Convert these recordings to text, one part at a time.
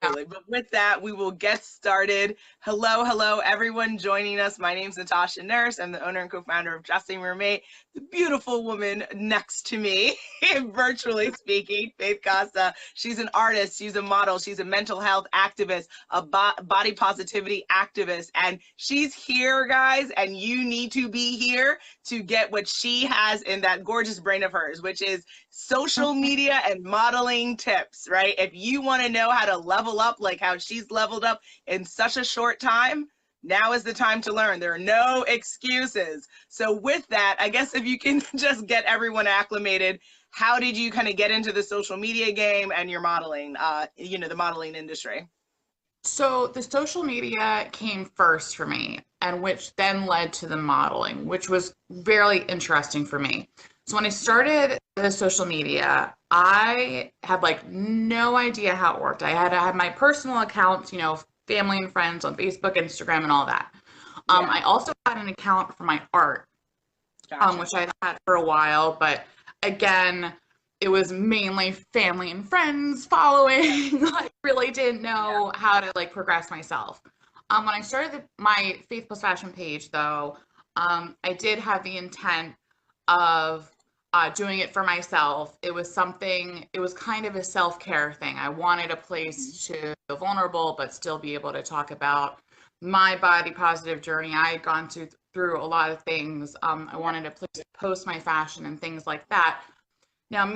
Absolutely. But with that, we will get started. Hello, everyone joining us. My name is Natasha Nurse. I'm the owner and co-founder of Dressing Roommate. The beautiful woman next to me, virtually speaking, Faith Costa. She's an artist. She's a model. She's a mental health activist, a body positivity activist. And she's here, guys, and you need to be here to get what she has in that gorgeous brain of hers, which is social media and modeling tips, right? If you want to know how to level up like how she's leveled up in such a short time, now is the time to learn. There are no excuses. So with that, I guess if you can just get everyone acclimated, how did you kind of get into the social media game and your modeling, the modeling industry? So the social media came first for me, and which then led to the modeling, which was very interesting for me. So when I started the social media, I had like no idea how it worked. I had my personal accounts, family and friends on Facebook, Instagram, and all that. I also had an account for my art, Gotcha. which I'd had for a while, but again, it was mainly family and friends following. Like, really didn't know how to like progress myself. When I started my Faith Plus Fashion page, though, I did have the intent of doing it for myself. It was kind of a self-care thing. I wanted a place to feel vulnerable, but still be able to talk about my body positive journey. I had gone through a lot of things. I wanted a place to post my fashion and things like that. Now,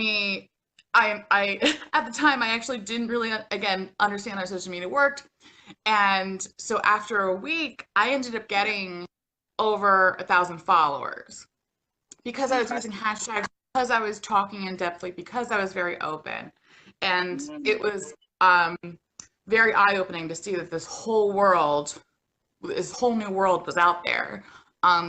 I at the time, I actually didn't really, again, understand how social media worked. And so after a week, I ended up getting over 1,000 followers because I was using hashtags, because I was talking in depthly, because I was very open. And it was very eye-opening to see that this whole new world was out there.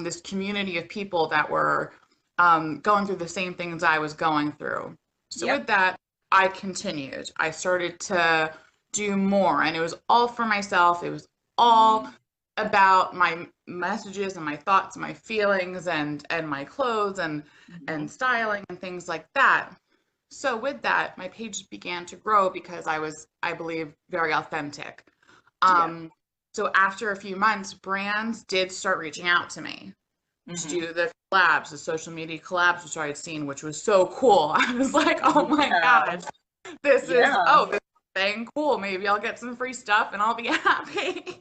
This community of people that were going through the same things I was going through. So with that, I continued. I started to do more, and it was all for myself. It was all about my messages and my thoughts and my feelings and my clothes and styling and things like that. So with that, my page began to grow because I was, I believe, very authentic. So after a few months, brands did start reaching out to me to do the collabs, the social media collabs, which I had seen, which was so cool. I was like, oh my gosh, this is thing, cool. Maybe I'll get some free stuff and I'll be happy.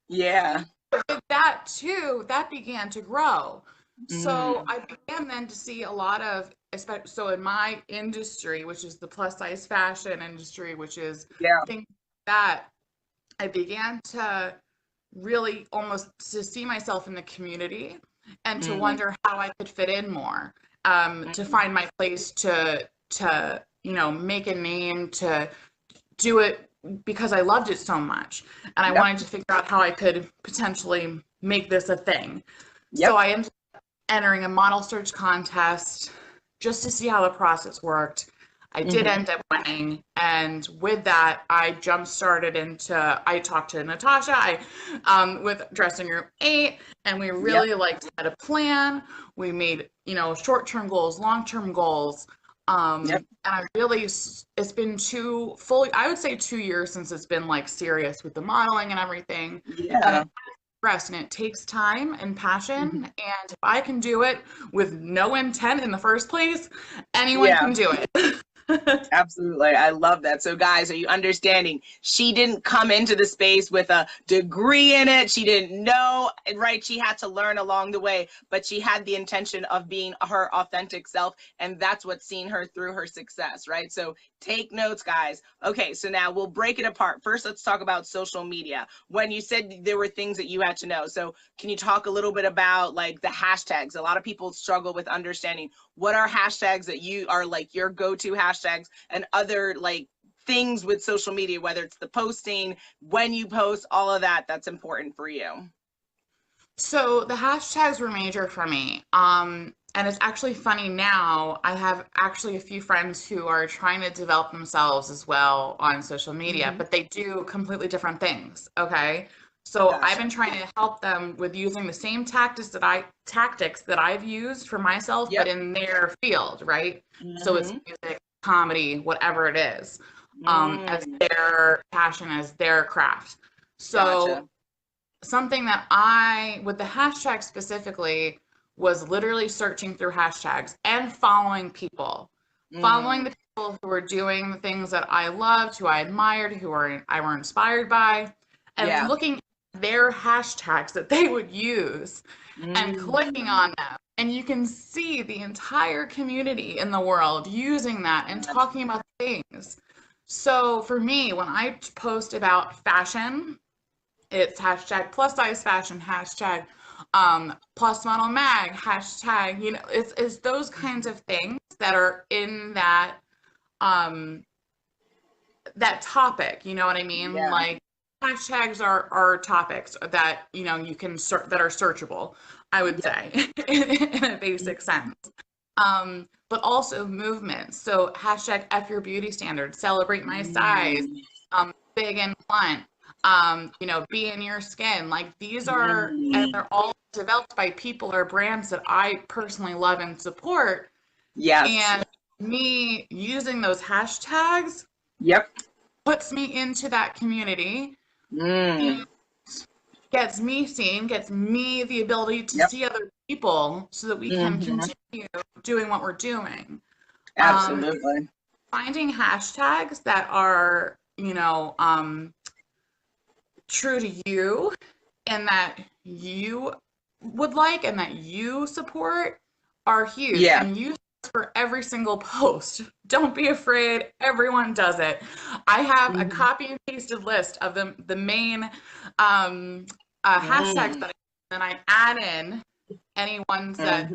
With that too, that began to grow. So I began then to see a lot of, so in my industry, which is the plus size fashion industry, which is things that I began to really almost to see myself in the community and to wonder how I could fit in more, to find my place, to make a name, to do it because I loved it so much. And I wanted to figure out how I could potentially make this a thing. So I ended up entering a model search contest just to see how the process worked. I did end up winning, and with that, I jump-started I talked to Natasha with Dressing Room 8, and we really had a plan. We made, short-term goals, long-term goals, and I really, it's been I would say 2 years since it's been like serious with the modeling and everything. And it takes time and passion, and if I can do it with no intent in the first place, anyone can do it. Absolutely. I love that. So guys, are you understanding? She didn't come into the space with a degree in it. She didn't know, right? She had to learn along the way, but she had the intention of being her authentic self. And that's what's seen her through her success, right? So take notes, guys. Okay, so now we'll break it apart. First, let's talk about social media. When you said there were things that you had to know. So can you talk a little bit about like the hashtags? A lot of people struggle with understanding what are hashtags that you are like your go-to hashtags and other like things with social media, whether it's the posting, when you post, all of that, that's important for you. So the hashtags were major for me. And it's actually funny now, I have actually a few friends who are trying to develop themselves as well on social media, but they do completely different things, okay? So I've been trying to help them with using the same tactics that I've used for myself, but in their field, right? So it's music, comedy, whatever it is. as their passion, as their craft. So Gotcha. something that with the hashtag specifically, was literally searching through hashtags and following people, following the people who were doing the things that I loved, who I admired, I were inspired by, and looking at their hashtags that they would use and clicking on them. And you can see the entire community in the world using that and talking about things. So for me, when I post about fashion, it's hashtag plus size fashion, hashtag plus model mag, hashtag, it's those kinds of things that are in that that topic, you know what I mean? Yeah. Like hashtags are topics that you can that are searchable, I would say, in a basic sense. But also movements. So hashtag F your beauty standards, celebrate my size, big and blunt, be in your skin. Like these are, and they're all developed by people or brands that I personally love and support. Yes. And me using those hashtags puts me into that community, gets me seen, gets me the ability to see other people so that we can continue doing what we're doing. Absolutely. Finding hashtags that are, true to you and that you would like and that you support are huge. Yeah. And use for every single post. Don't be afraid. Everyone does it. I have a copy and pasted list of the main hashtags that I add in any ones that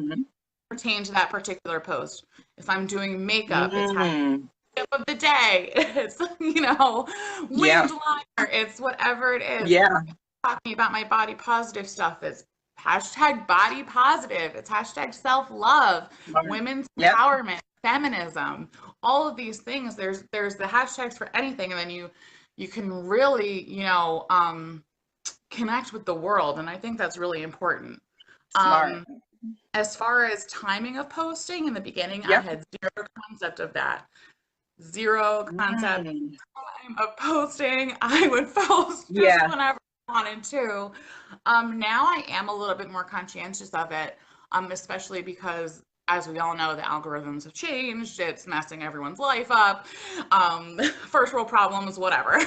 pertain to that particular post. If I'm doing makeup, it's hashtag of the day. It's winged liner. It's whatever it is. Yeah. Talking about my body positive stuff. It's hashtag body positive. It's hashtag self-love, women's empowerment, feminism, all of these things. There's the hashtags for anything, and then you can really, connect with the world. And I think that's really important. Smart. As far as timing of posting, in the beginning, I had zero concept of that. Zero concept time of posting. I would post just whenever I wanted to. Now I am a little bit more conscientious of it, especially because, as we all know, the algorithms have changed. It's messing everyone's life up. First world problems, whatever.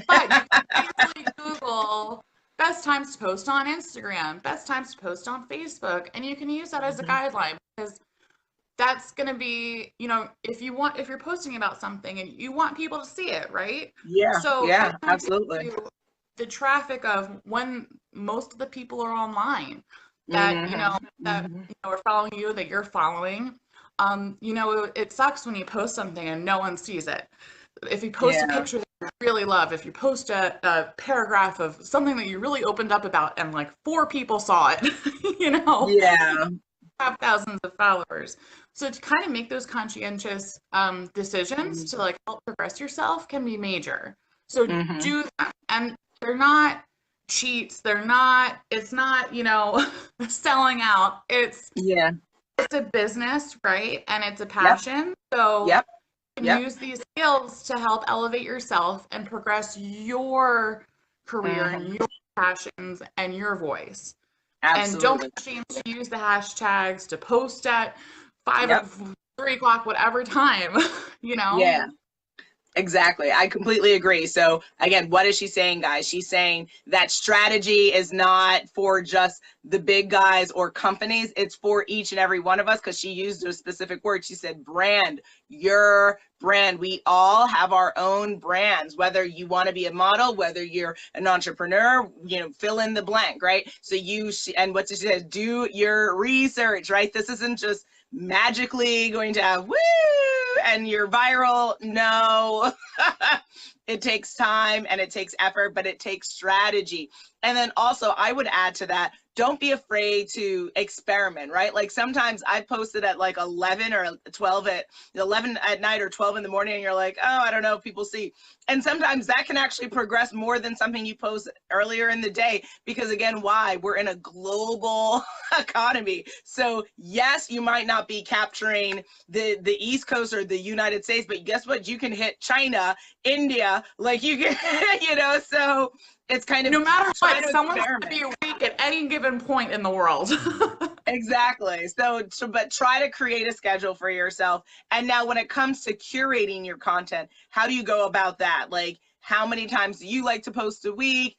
But you can easily Google best times to post on Instagram, best times to post on Facebook, and you can use that as a guideline, because that's going to be, if you're posting about something and you want people to see it, right? Yeah. So Absolutely. The traffic of when most of the people are online that, that are following you, that you're following, it sucks when you post something and no one sees it. If you post a picture that you really love, if you post a paragraph of something that you really opened up about and like 4 people saw it, have thousands of followers. So to kind of make those conscientious decisions to like help progress yourself can be major. So do that. And they're not cheats. It's not, selling out. It's a business, right? And it's a passion. So you can use these skills to help elevate yourself and progress your career and your passions and your voice. Absolutely. And don't be ashamed to use the hashtags, to post at 5 or 3 o'clock, whatever time, Yeah. Exactly. I completely agree. So again, what is she saying, guys? She's saying that strategy is not for just the big guys or companies. It's for each and every one of us, because she used a specific word. She said brand, your brand. We all have our own brands, whether you want to be a model, whether you're an entrepreneur, fill in the blank, right? So and what she said, do your research, right? This isn't just magically going to have woo and you're viral. No. It takes time and it takes effort, but it takes strategy. And then also I would add to that, don't be afraid to experiment, right? Like sometimes I posted at like 11 or 12 at 11 at night or 12 in the morning, and you're like, oh, I don't know if people see. And sometimes that can actually progress more than something you post earlier in the day, because again, why? We're in a global economy. So yes, you might not be capturing the East Coast or the United States, but guess what? You can hit China, India, like you can, so it's kind of, no matter what, someone's experiment. going to be awake at any given point in the world. Exactly. So, but try to create a schedule for yourself. And now when it comes to curating your content, how do you go about that? Like, how many times do you like to post a week?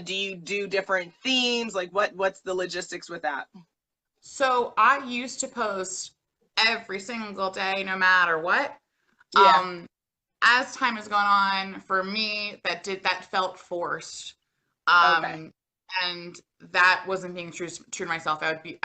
Do you do different themes? Like what's the logistics with that? So I used to post every single day, no matter what. Yeah. As time has gone on, for me, that felt forced. Okay. And that wasn't being true to myself. I would be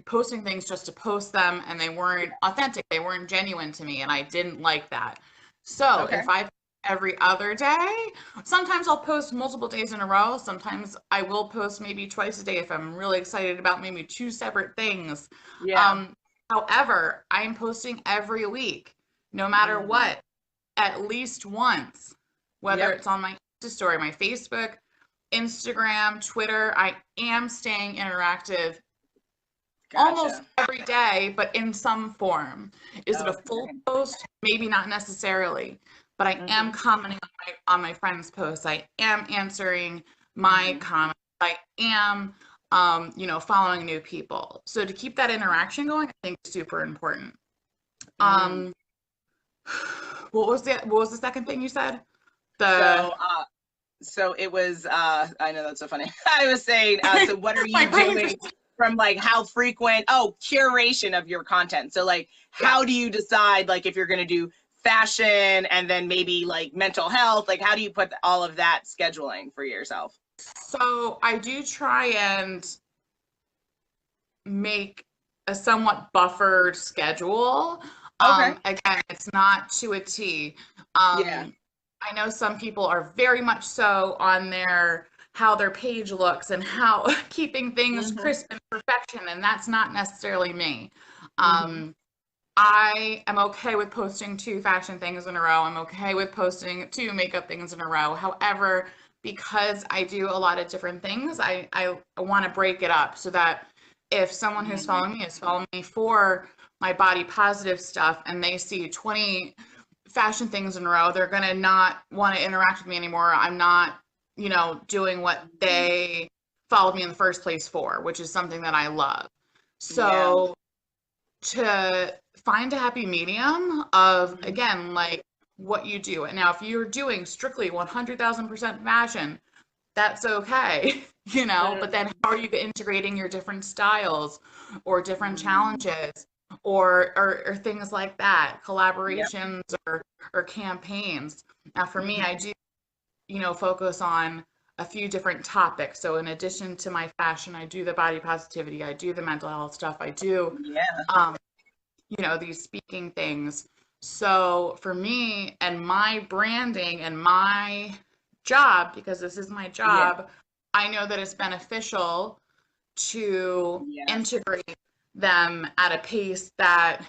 posting things just to post them, and they weren't authentic. They weren't genuine to me, and I didn't like that. So Okay. if I every other day, sometimes I'll post multiple days in a row. Sometimes I will post maybe twice a day if I'm really excited about maybe two separate things. Yeah. However, I'm posting every week, no matter what, at least once, whether Yep. it's on my Insta story, my Facebook, Instagram, Twitter. I am staying interactive almost Gotcha. every day, but in some form. Is it a full Okay. post? Maybe not necessarily, but I am commenting on my friends' posts. I am answering my comments. I am, following new people. So to keep that interaction going, I think is super important. What was the second thing you said? So it was, I know that's so funny. I was saying, so what are My you brain doing from like how frequent, curation of your content. So like, how do you decide like if you're going to do fashion and then maybe like mental health, like how do you put all of that scheduling for yourself? So I do try and make a somewhat buffered schedule. Okay. Again, it's not to a T. Yeah. I know some people are very much so on how their page looks and how keeping things crisp and perfection, and that's not necessarily me. I am okay with posting 2 fashion things in a row. I'm okay with posting 2 makeup things in a row. However, because I do a lot of different things, I want to break it up so that if someone who's following me is following me for my body positive stuff and they see 20 fashion things in a row, they're going to not want to interact with me anymore. I'm not, doing what they followed me in the first place for, which is something that I love. So to find a happy medium of, again, like what you do. And now if you're doing strictly 100,000% fashion, that's okay, but then how are you integrating your different styles or different challenges or things like that, collaborations or campaigns. Now for me, I do, focus on a few different topics. So in addition to my fashion, I do the body positivity, I do the mental health stuff, I do, these speaking things. So for me and my branding and my job, because this is my job, I know that it's beneficial to integrate them at a pace that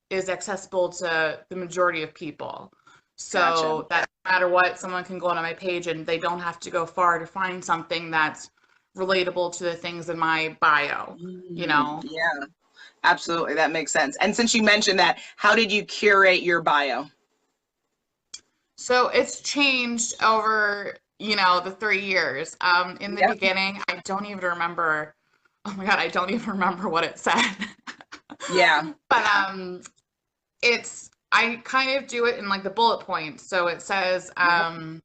is accessible to the majority of people. So that no matter what, someone can go on my page and they don't have to go far to find something that's relatable to the things in my bio, Yeah, absolutely. That makes sense. And since you mentioned that, how did you curate your bio? So it's changed over, the 3 years. In the beginning, I don't even remember. Oh my God, I don't even remember what it said. Yeah. But I kind of do it in like the bullet points. So it says, oh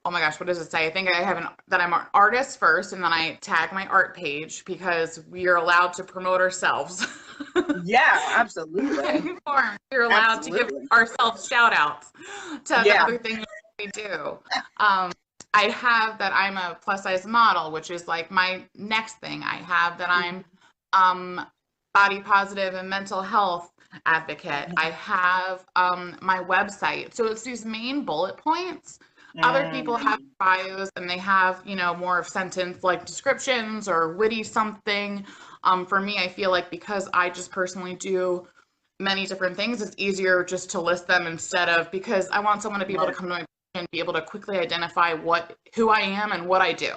my gosh, what does it say? I think I have that I'm an artist first, and then I tag my art page because we are allowed to promote ourselves. Yeah, absolutely. We're allowed to give ourselves shout outs to the other things we do. I have that I'm a plus size model, which is like my next thing. I have that I'm body positive and mental health advocate. I have my website. So it's these main bullet points. Other people have bios and they have, you know, more of sentence like descriptions or witty something. For me, I feel like because I just personally do many different things, it's easier just to list them instead of, because I want someone to be able to come to my page and be able to quickly identify who I am and what I do.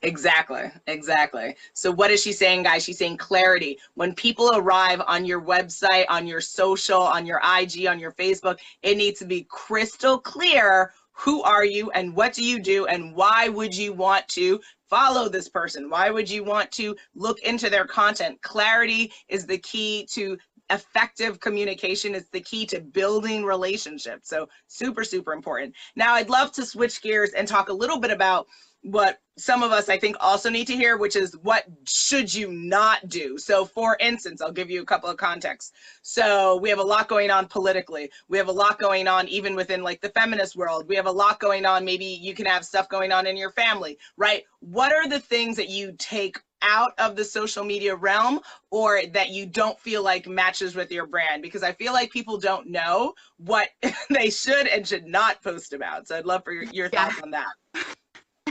Exactly, exactly. So what is she saying, guys? She's saying clarity. When people arrive on your website, on your social, on your IG, on your Facebook, it needs to be crystal clear. Who are you and what do you do and why would you want to follow this person? Why would you want to look into their content? Clarity is the key to effective communication. It's the key to building relationships. So super, super important. Now I'd love to switch gears and talk a little bit about what some of us I think also need to hear, which is what should you not do? So for instance, I'll give you a couple of contexts. So we have a lot going on politically. We have a lot going on even within like the feminist world. We have a lot going on. Maybe you can have stuff going on in your family, right? What are the things that you take out of the social media realm or that you don't feel like matches with your brand? Because I feel like people don't know what they should and should not post about. So I'd love for your thoughts on that.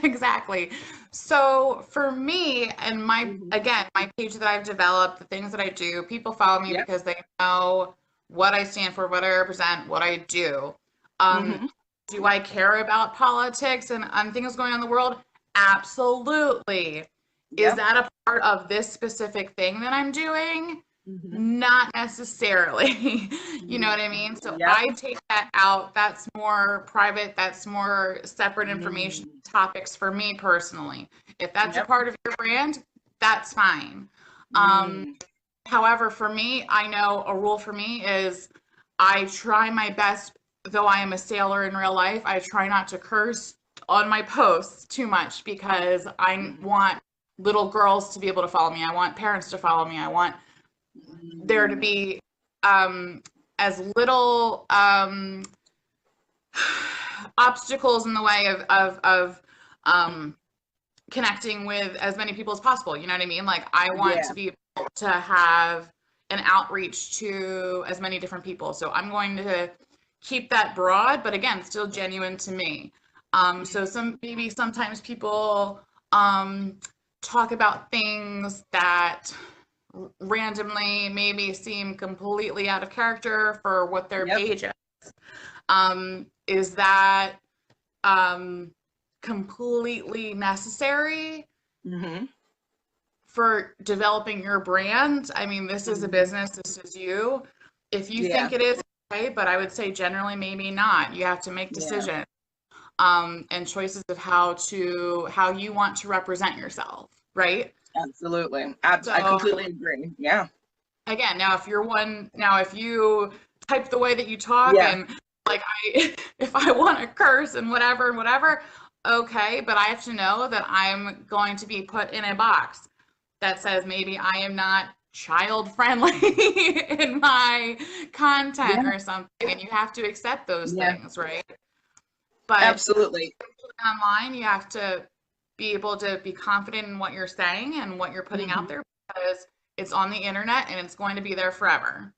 Exactly. So for me and my page that I've developed, the things that I do, people follow me because they know what I stand for, what I represent, what I do. Do I care about politics and things going on in the world? Absolutely. Is that a part of this specific thing that I'm doing? Not necessarily. You know what I mean? So I take that out. That's more private. That's more separate information topics for me personally. If that's a part of your brand, that's fine. However, for me, I know a rule for me is I try my best, though I am a sailor in real life, I try not to curse on my posts too much because I want little girls to be able to follow me. I want parents to follow me. I want there to be as little obstacles in the way of connecting with as many people as possible. You know what I mean? Like I want to be able to have an outreach to as many different people. So I'm going to keep that broad, but again, still genuine to me. So sometimes people talk about things that randomly maybe seem completely out of character for what their page is that completely necessary for developing your brand? I mean, this is a business, this is you. If you think it is, okay, but I would say generally maybe not. You have to make decisions and choices of how you want to represent yourself, right? Absolutely. I completely agree. Yeah. Again, if you type the way that you talk and like if I want to curse and whatever, okay, but I have to know that I'm going to be put in a box that says maybe I am not child friendly in my content or something, and you have to accept those things, right? But absolutely. Online, you have to be able to be confident in what you're saying and what you're putting out there because it's on the internet and it's going to be there forever.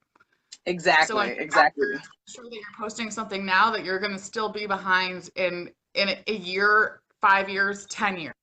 Exactly. So exactly. Make sure that you're posting something now that you're going to still be behind in a year, 5 years, 10 years.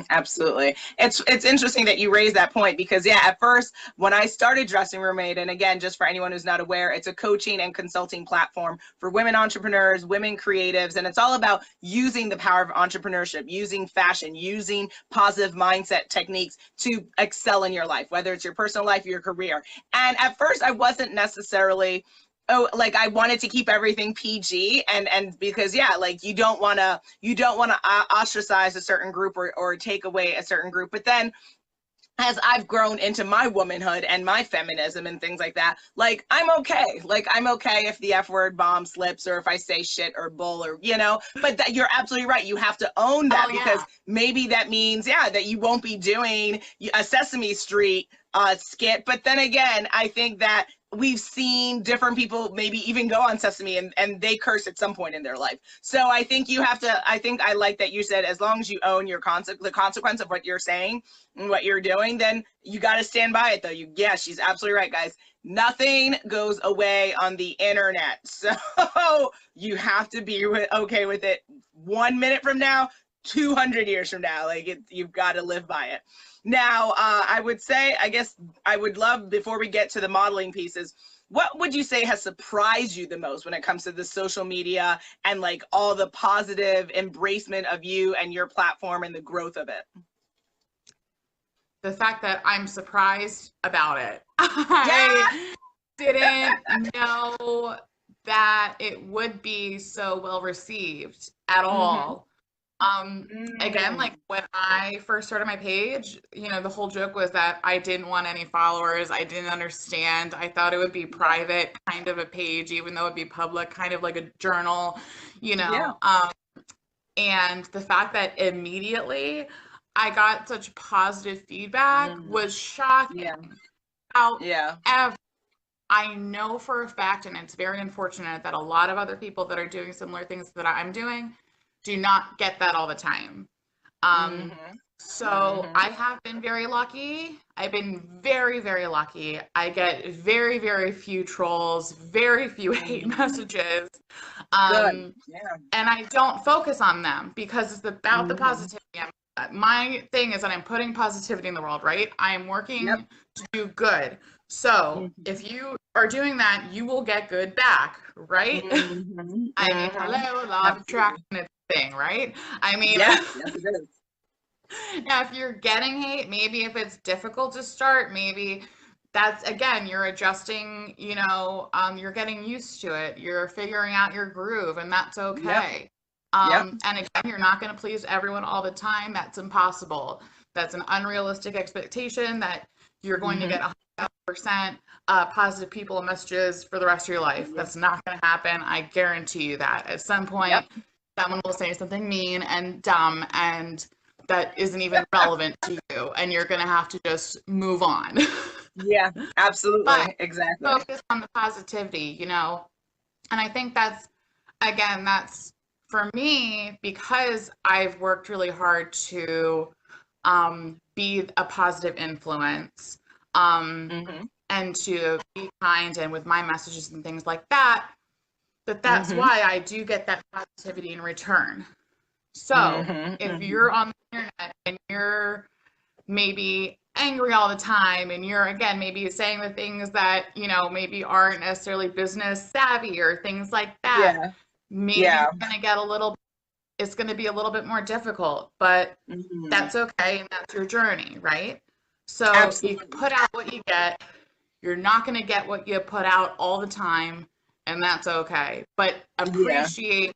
Absolutely. It's interesting that you raised that point because at first when I started Dressing Room Mate, and again, just for anyone who's not aware, it's a coaching and consulting platform for women entrepreneurs, women creatives, and it's all about using the power of entrepreneurship, using fashion, using positive mindset techniques to excel in your life, whether it's your personal life, your career. And at first I wasn't necessarily I wanted to keep everything PG and because you don't want to ostracize a certain group or take away a certain group. But then as I've grown into my womanhood and my feminism and things like that, I'm okay. I'm okay if the F word bomb slips or if I say shit or bull or, but you're absolutely right. You have to own that because maybe that means, that you won't be doing a Sesame Street skit. But then again, I think that we've seen different people maybe even go on Sesame and they curse at some point in their life. So I think you have to, I think I like that you said, as long as you own your the consequence of what you're saying and what you're doing, then you got to stand by it though. Yeah, she's absolutely right, guys. Nothing goes away on the internet. So you have to be okay with it 1 minute from now, 200 years from now. Like you've got to live by it. Now, I would say, I guess I would love, before we get to the modeling pieces, what would you say has surprised you the most when it comes to the social media and like all the positive embracement of you and your platform and the growth of it? The fact that I'm surprised about it. I didn't know that it would be so well received at all. Again, like when I first started my page, the whole joke was that I didn't want any followers. I didn't understand. I thought it would be private kind of a page, even though it'd be public, kind of like a journal, and the fact that immediately I got such positive feedback was shocking. However, I know for a fact, and it's very unfortunate, that a lot of other people that are doing similar things that I'm doing do not get that all the time. So I have been very lucky. I've been very, very lucky. I get very, very few trolls, very few hate messages. And I don't focus on them because it's about the positivity. My thing is that I'm putting positivity in the world, right? I am working to do good. So if you are doing that, you will get good back, right? I mean, hello, law of attraction thing, right? I mean, yes, it is. Now, if you're getting hate, maybe if it's difficult to start, maybe that's, again, you're adjusting, you're getting used to it. You're figuring out your groove, and that's okay. And again, you're not going to please everyone all the time. That's impossible. That's an unrealistic expectation that you're going to get 100% positive people and messages for the rest of your life. That's not going to happen. I guarantee you that. At some point, someone will say something mean and dumb and that isn't even relevant to you, and you're going to have to just move on. Yeah, absolutely. But exactly. Focus on the positivity, and I think that's for me, because I've worked really hard to be a positive influence and to be kind and with my messages and things like that, that's why I do get that positivity in return. So if you're on the internet and you're maybe angry all the time and you're, again, maybe saying the things that, maybe aren't necessarily business savvy or things like that, maybe you're going to get it's going to be a little bit more difficult, but that's okay. And that's your journey, right? So you put out what you get. You're not going to get what you put out all the time, and that's okay. But appreciate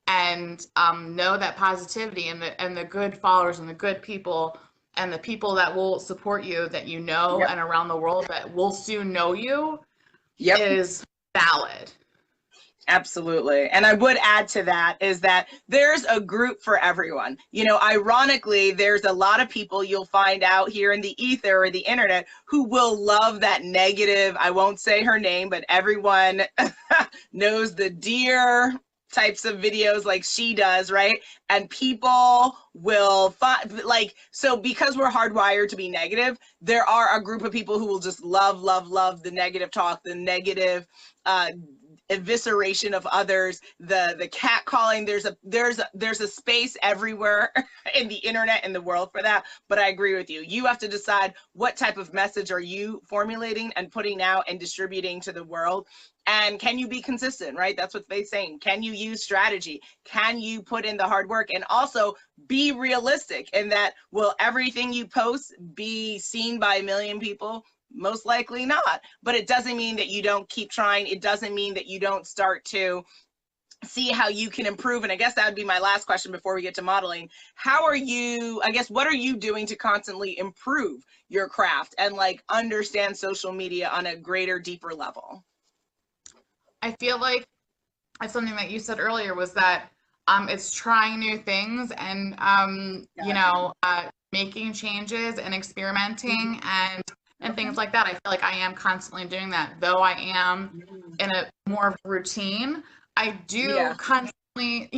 and know that positivity and the good followers and the good people and the people that will support you, that and around the world that will soon know you is valid. Absolutely. And I would add to that is that there's a group for everyone. Ironically, there's a lot of people you'll find out here in the ether or the internet who will love that negative, I won't say her name, but everyone knows the deer types of videos like she does, right? And people will so because we're hardwired to be negative, there are a group of people who will just love the negative talk, the negative evisceration of others, the cat calling. There's a space everywhere in the internet and the world for that. But I agree with you. You have to decide what type of message are you formulating and putting out and distributing to the world. And can you be consistent, right? That's what Faith's saying. Can you use strategy? Can you put in the hard work? And also be realistic in that, will everything you post be seen by 1 million people? Most likely not. But it doesn't mean that you don't keep trying. It doesn't mean that you don't start to see how you can improve. And I guess that would be my last question before we get to modeling. What are you doing to constantly improve your craft and understand social media on a greater, deeper level? I feel like something that you said earlier was that it's trying new things and making changes and experimenting and and things like that. I feel like I am constantly doing that, though I am in a more of a routine. I do Yeah. constantly,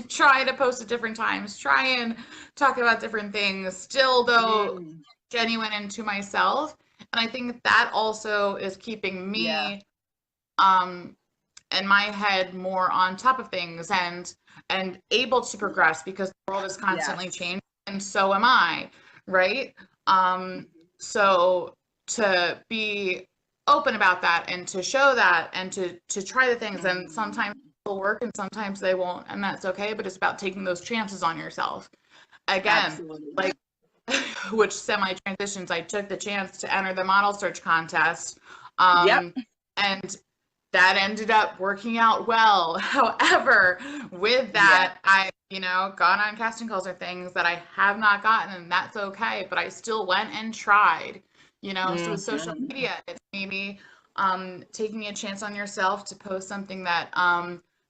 try to post at different times, try and talk about different things, still though genuine into myself. And I think that also is keeping Yeah. me in my head more on top of things and able to progress because the world is constantly Yes. changing and so am I, right? So to be open about that and to show that and to try the things, and sometimes they'll work and sometimes they won't, and that's okay, but it's about taking those chances on yourself. Again, Absolutely. like which semi transitions, I took the chance to enter the model search contest. Yep. And that ended up working out well. However, with Yeah. that, I, gone on casting calls or things that I have not gotten, and that's okay. But I still went and tried, So with social media, it's maybe taking a chance on yourself to post something that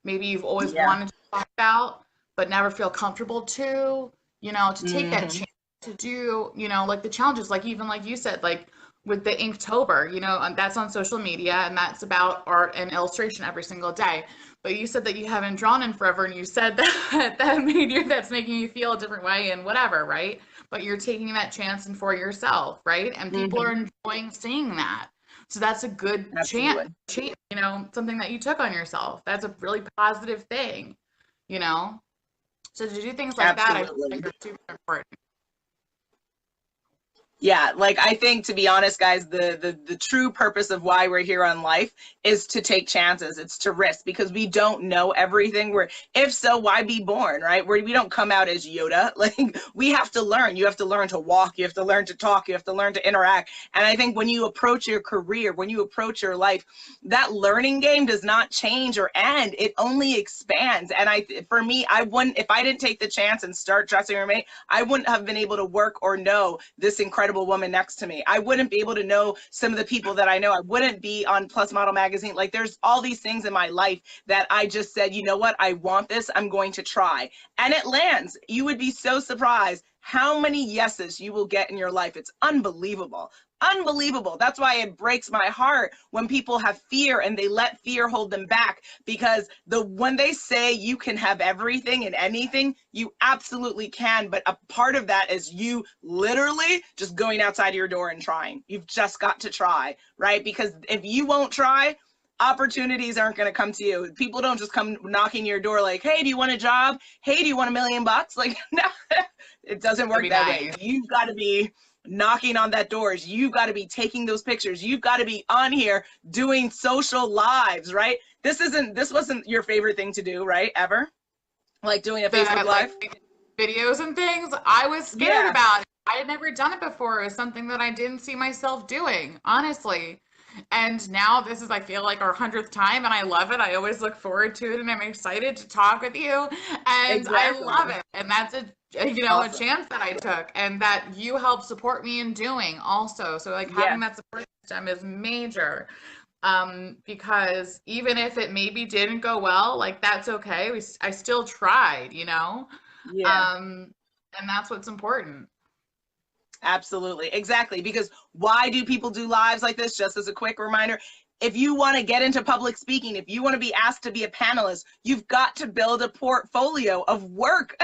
maybe you've always wanted to talk about, but never feel comfortable to take that chance to do, like the challenges, like even like you said, like with the Inktober, that's on social media and that's about art and illustration every single day. But you said that you haven't drawn in forever, and you said that that's making you feel a different way and whatever, right? But you're taking that chance and for yourself, right? And people are enjoying seeing that. So that's a good Absolutely. chance, something that you took on yourself. That's a really positive thing, you know? So to do things like that, I Absolutely. think are super important. Yeah, like I think, to be honest, guys, the true purpose of why we're here on life is to take chances. It's to risk because we don't know everything. If so, why be born, right? We don't come out as Yoda. Like we have to learn. You have to learn to walk. You have to learn to talk. You have to learn to interact. And I think when you approach your career, when you approach your life, that learning game does not change or end. It only expands. And for me, I wouldn't, if I didn't take the chance and start Dressing Roommate, I wouldn't have been able to work or know this incredible woman next to me. I wouldn't be able to know some of the people that I know. I wouldn't be on Plus Model magazine. Like there's all these things in my life that I just said, you know what? I want this. I'm going to try. And it lands. You would be so surprised how many yeses you will get in your life. It's unbelievable. Unbelievable. That's why it breaks my heart when people have fear and they let fear hold them back, because when they say you can have everything and anything, you absolutely can. But a part of that is you literally just going outside your door and trying. You've just got to try, right? Because if you won't try, opportunities aren't going to come to you. People don't just come knocking your door like, hey, do you want a job? Hey, do you want $1 million? Like, no, it doesn't work that way. You've got to be knocking on that doors. You've got to be taking those pictures. You've got to be on here doing social lives, right? This wasn't your favorite thing to do, right? Ever? Like doing a Facebook Live? Like, videos and things. I was scared about it. I had never done it before. It was something that I didn't see myself doing, honestly. And now this is, I feel like, our 100th time, and I love it. I always look forward to it, and I'm excited to talk with you. And Exactly. I love it. And that's a Awesome. a chance that I took, and that you helped support me in doing also. So like having that support system is major. Because even if it maybe didn't go well, like that's okay. I still tried, Yeah. And that's what's important. Absolutely. Exactly. Because why do people do lives like this? Just as a quick reminder, if you want to get into public speaking, if you want to be asked to be a panelist, you've got to build a portfolio of work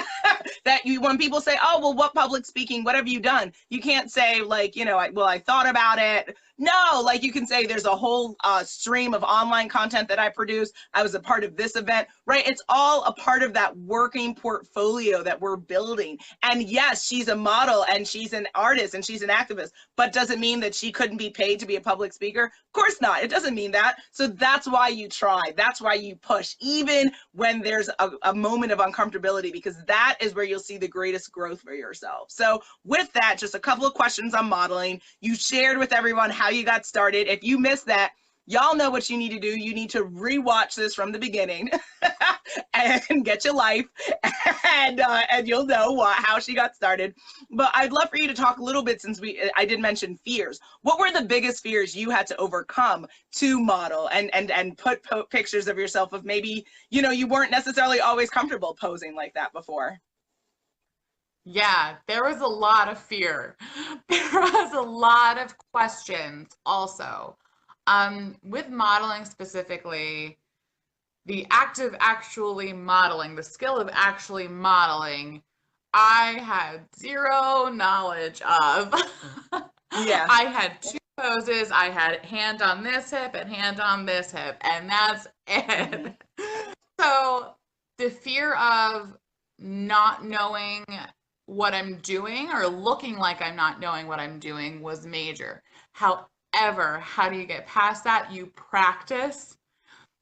that when people say, oh, well, what public speaking, what have you done? You can't say like, I thought about it. No, like you can say there's a whole stream of online content that I produce. I was a part of this event, right? It's all a part of that working portfolio that we're building. And yes, she's a model and she's an artist and she's an activist, but does it mean that she couldn't be paid to be a public speaker? Of course not. It doesn't mean that. So that's why you try. That's why you push, even when there's a moment of uncomfortability, because that is where you'll see the greatest growth for yourself. So with that, just a couple of questions on modeling. You shared with everyone how you got started. If you missed that, y'all know what you need to do. You need to rewatch this from the beginning and get your life, and you'll know how she got started. But I'd love for you to talk a little bit, since I did mention fears. What were the biggest fears you had to overcome to model and put pictures of yourself of maybe, you weren't necessarily always comfortable posing like that before? Yeah, there was a lot of fear. There was a lot of questions also. With modeling specifically, the act of actually modeling, the skill of actually modeling, I had zero knowledge of. Yeah. I had two poses. I had hand on this hip and hand on this hip, and that's it. So the fear of not knowing what I'm doing or looking like I'm not knowing what I'm doing was major. However, how do you get past that? You practice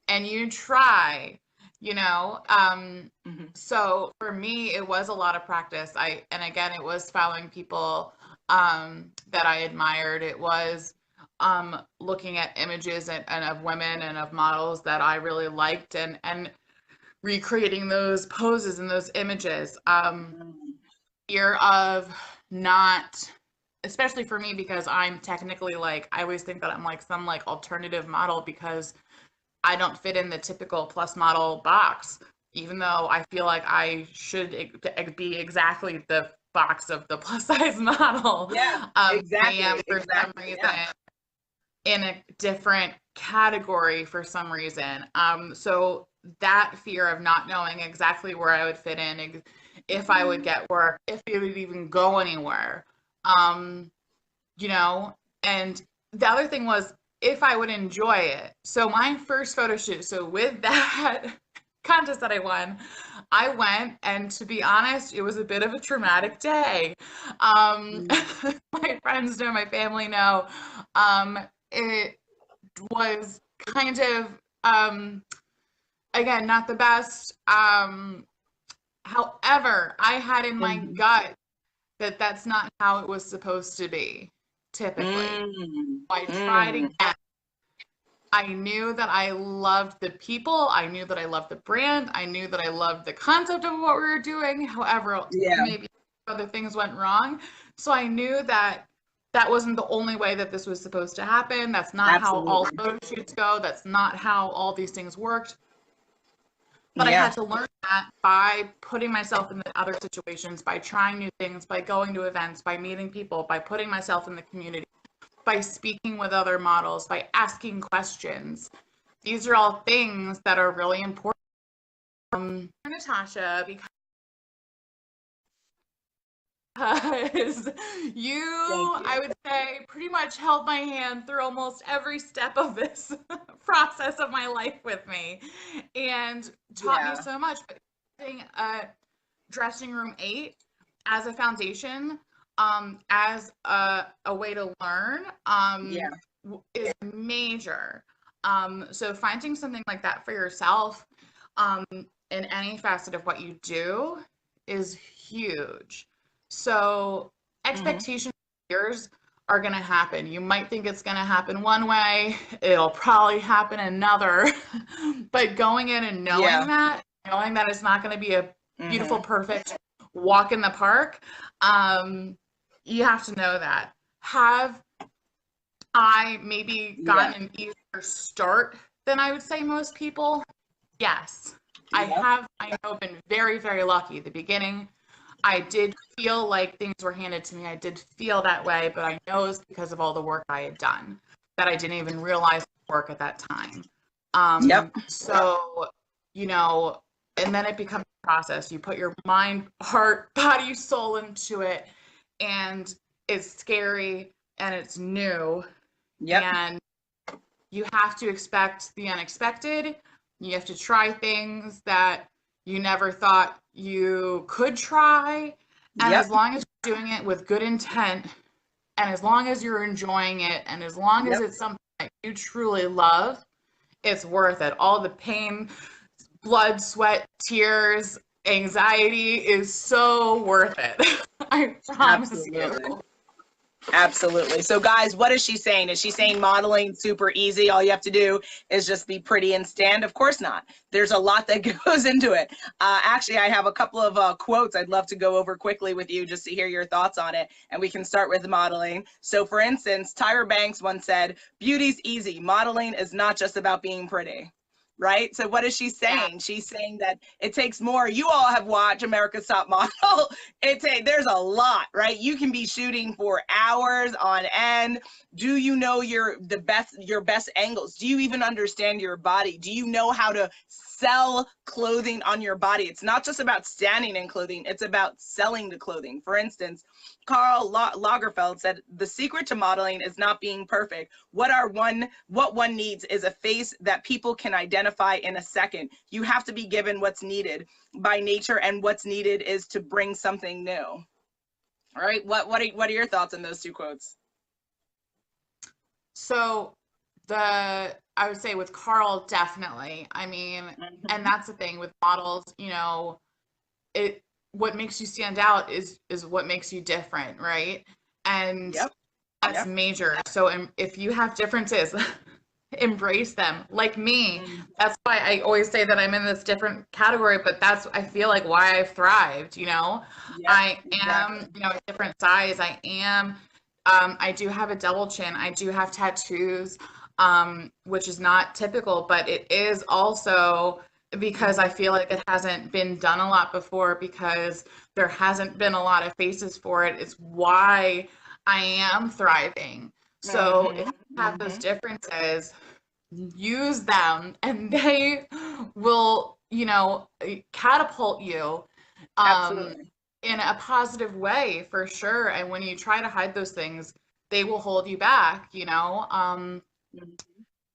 and you try, you know. So for me, it was a lot of practice. And again, it was following people that I admired. It was looking at images and of women and of models that I really liked and recreating those poses and those images. Fear of not, especially for me, because I'm technically like, I always think that I'm like some like alternative model because I don't fit in the typical plus model box, even though I feel like I should be exactly the box of the plus size model. Yeah, exactly. I am for some reason in a different category for some reason. So that fear of not knowing exactly where I would fit in, if I would get work, if it would even go anywhere, you know, and the other thing was if I would enjoy it. So my first photo shoot, so with that contest that I went, and to be honest, it was a bit of a traumatic day. My friends know, my family know. It was kind of, again, not the best. However, I had in my gut that that's not how it was supposed to be, typically. I tried again. I knew that I loved the people. I knew that I loved the brand. I knew that I loved the concept of what we were doing. However, maybe other things went wrong. So I knew that that wasn't the only way that this was supposed to happen. That's not how all photo shoots go. That's not how all these things worked. But I had to learn that by putting myself in the other situations, by trying new things, by going to events, by meeting people, by putting myself in the community, by speaking with other models, by asking questions. These are all things that are really important. Natasha, because you, I would say, pretty much held my hand through almost every step of this process of my life with me and taught me so much. But using a dressing room 8 as a foundation, as a way to learn, is major. So finding something like that for yourself, in any facet of what you do is huge. So expectations fears are going to happen. You might think it's going to happen one way, it'll probably happen another. But going in and knowing that it's not going to be a beautiful, perfect walk in the park, you have to know that. Have I maybe gotten an easier start than I would say most people? Yes. I know, been very, very lucky. At the beginning, I did feel like things were handed to me. I did feel that way, but I know it's because of all the work I had done that I didn't even realize work at that time. So, you know, and then it becomes a process. You put your mind, heart, body, soul into it, and it's scary and it's new. And you have to expect the unexpected. You have to try things that you never thought you could try. And as long as you're doing it with good intent, and as long as you're enjoying it, and as long as it's something that you truly love, it's worth it. All the pain, blood, sweat, tears, anxiety is so worth it. I promise you. Absolutely. So guys, what is she saying? Is she saying modeling super easy? All you have to do is just be pretty and stand? Of course not. There's a lot that goes into it. Actually, I have a couple of quotes I'd love to go over quickly with you just to hear your thoughts on it. And we can start with modeling. So for instance, Tyra Banks once said, "Beauty's easy. Modeling is not just about being pretty." right? So what is she saying? Yeah. She's saying that it takes more. You all have watched America's Top Model. There's a lot, right? You can be shooting for hours on end. Do you know your best angles? Do you even understand your body? Do you know how to sell clothing on your body? It's not just about standing in clothing, it's about selling the clothing. For instance, Karl Lagerfeld said, the secret to modeling is not being perfect. What one needs is a face that people can identify in a second. You have to be given what's needed by nature, and what's needed is to bring something new. All right, what are your thoughts on those two quotes? So I would say with Karl, definitely. I mean, and that's the thing with models, you know, what makes you stand out is what makes you different, right? And that's major. So if you have differences, embrace them. Like me, that's why I always say that I'm in this different category, but that's, I feel like, why I've thrived, you know? I am, you know, a different size. I do have a double chin. I do have tattoos, which is not typical, but it is also because I feel like it hasn't been done a lot before, because there hasn't been a lot of faces for it. It's why I am thriving. So if you have those differences, use them, and they will, you know, catapult you in a positive way, for sure. And when you try to hide those things, they will hold you back, you know?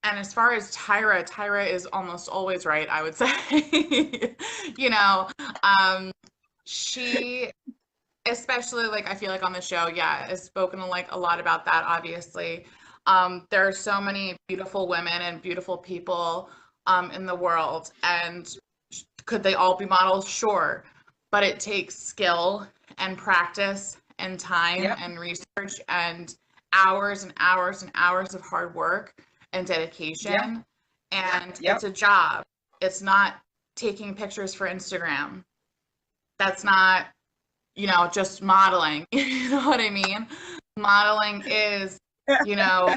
And as far as Tyra is almost always right, I would say. You know, she, especially, like, I feel like on the show, has spoken like a lot about that, obviously. There are so many beautiful women and beautiful people in the world, and could they all be models? Sure. But it takes skill and practice and time and research and hours and hours and hours of hard work and dedication. And it's a job. It's not taking pictures for Instagram. That's not, you know, just modeling. You know what I mean? Modeling is, you know,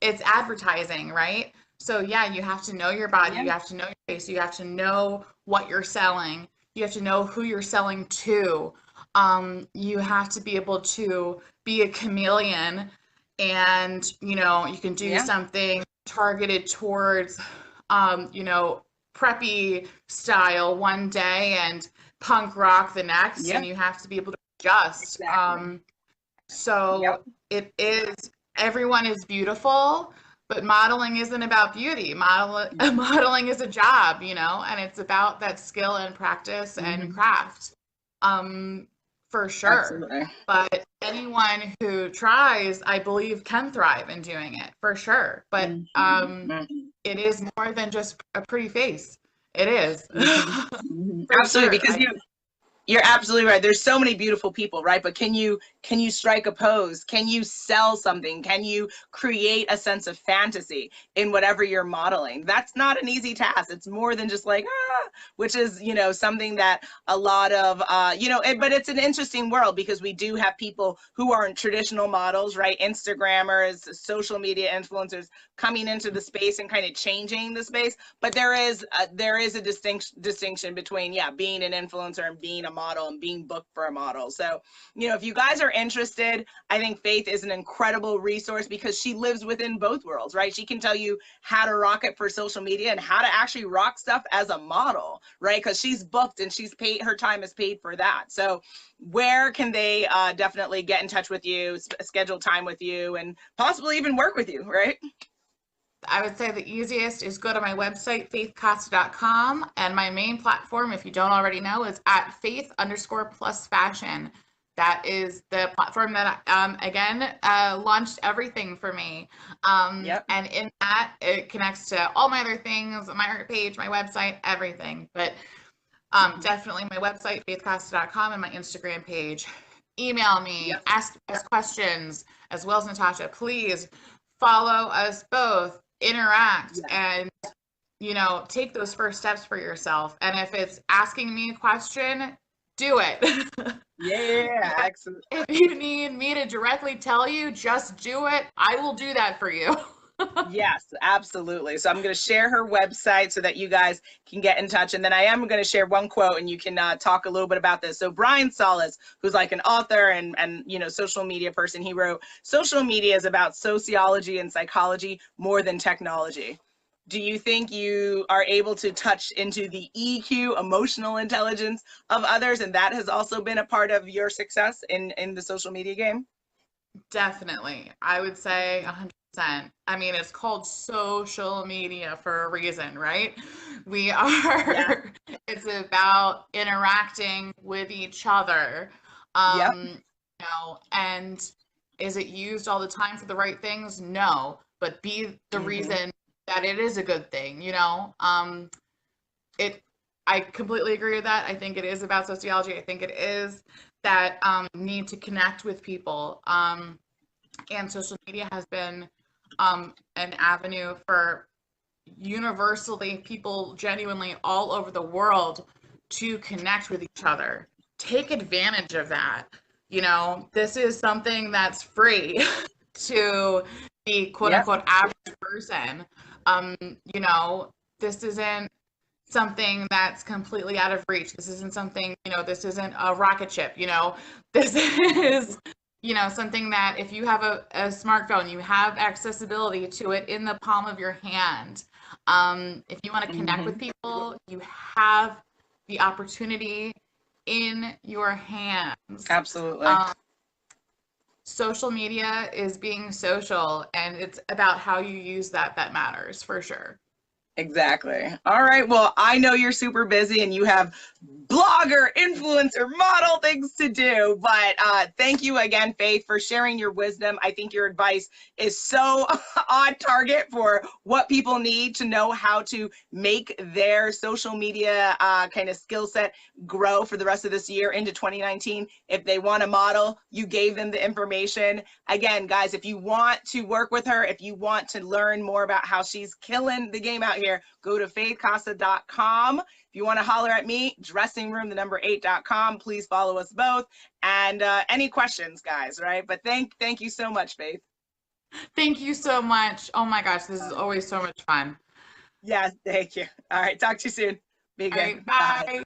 it's advertising, right? So you have to know your body, you have to know your face, you have to know what you're selling, you have to know who you're selling to. You have to be able to be a chameleon, and, you know, you can do something targeted towards, you know, preppy style one day and punk rock the next, and you have to be able to adjust. It is, everyone is beautiful, but modeling isn't about beauty. Modeling is a job, you know, and it's about that skill and practice and craft, for sure. Absolutely. But anyone who tries, I believe, can thrive in doing it, for sure. But it is more than just a pretty face. It is. Absolutely, because you're absolutely right. There's so many beautiful people, right? But can you strike a pose? Can you sell something? Can you create a sense of fantasy in whatever you're modeling? That's not an easy task. It's more than just like, which is, you know, something that a lot of, you know, but it's an interesting world, because we do have people who aren't traditional models, right? Instagrammers, social media influencers coming into the space and kind of changing the space. But there is a distinction between, being an influencer and being a model and being booked for a model. So, you know, if you guys are interested, I think Faith is an incredible resource, because she lives within both worlds, right? She can tell you how to rock it for social media and how to actually rock stuff as a model, right? Because she's booked and she's paid, her time is paid for that. So where can they definitely get in touch with you, schedule time with you, and possibly even work with you, right? I would say the easiest is go to my website, faithcosta.com, and my main platform, if you don't already know, is at faith_plus_fashion. That is the platform that, again, launched everything for me. And in that, it connects to all my other things, my art page, my website, everything. But definitely my website, faithcosta.com, and my Instagram page. Email me, ask questions, as well as Natasha. Please follow us both. Interact and, you know, take those first steps for yourself. And if it's asking me a question, do it. Excellent. If you need me to directly tell you, just do it. I will do that for you. Yes, absolutely. So I'm going to share her website so that you guys can get in touch. And then I am going to share one quote and you can talk a little bit about this. So Brian Solis, who's like an author and social media person, he wrote, social media is about sociology and psychology more than technology. Do you think you are able to touch into the EQ, emotional intelligence of others? And that has also been a part of your success in the social media game? Definitely. I would say 100%. I mean, it's called social media for a reason, right? We Yeah. are, it's about interacting with each other. Yep. And is it used all the time for the right things? No, but be the Hmm. reason that it is a good thing, it I completely agree with that. I think it is about sociology. I think it is that need to connect with people. And social media has been an avenue for universally people genuinely all over the world to connect with each other. Take advantage of that. This is something that's free to the quote Yep. unquote average person. Um, you know, this isn't something that's completely out of reach. This isn't something, this isn't a rocket ship, this is, something that if you have a smartphone, you have accessibility to it in the palm of your hand. If you want to connect with Hmm. people, you have the opportunity in your hands. Absolutely. Um, Social media is being social, and it's about how you use that matters for sure. Exactly. All right. Well, I know you're super busy and you have blogger, influencer, model things to do, but thank you again, Faith, for sharing your wisdom. I think your advice is so on target for what people need to know how to make their social media kind of skill set grow for the rest of this year into 2019. If they want to model, you gave them the information. Again, guys, if you want to work with her, if you want to learn more about how she's killing the game out here, go to faithcosta.com. If you want to holler at me, dressingroom, the number 8.com. Please follow us both. And any questions, guys, right? But thank you so much, Faith. Thank you so much. Oh my gosh, this is always so much fun. Yes, thank you. All right, talk to you soon. Be All good. right, Bye. bye.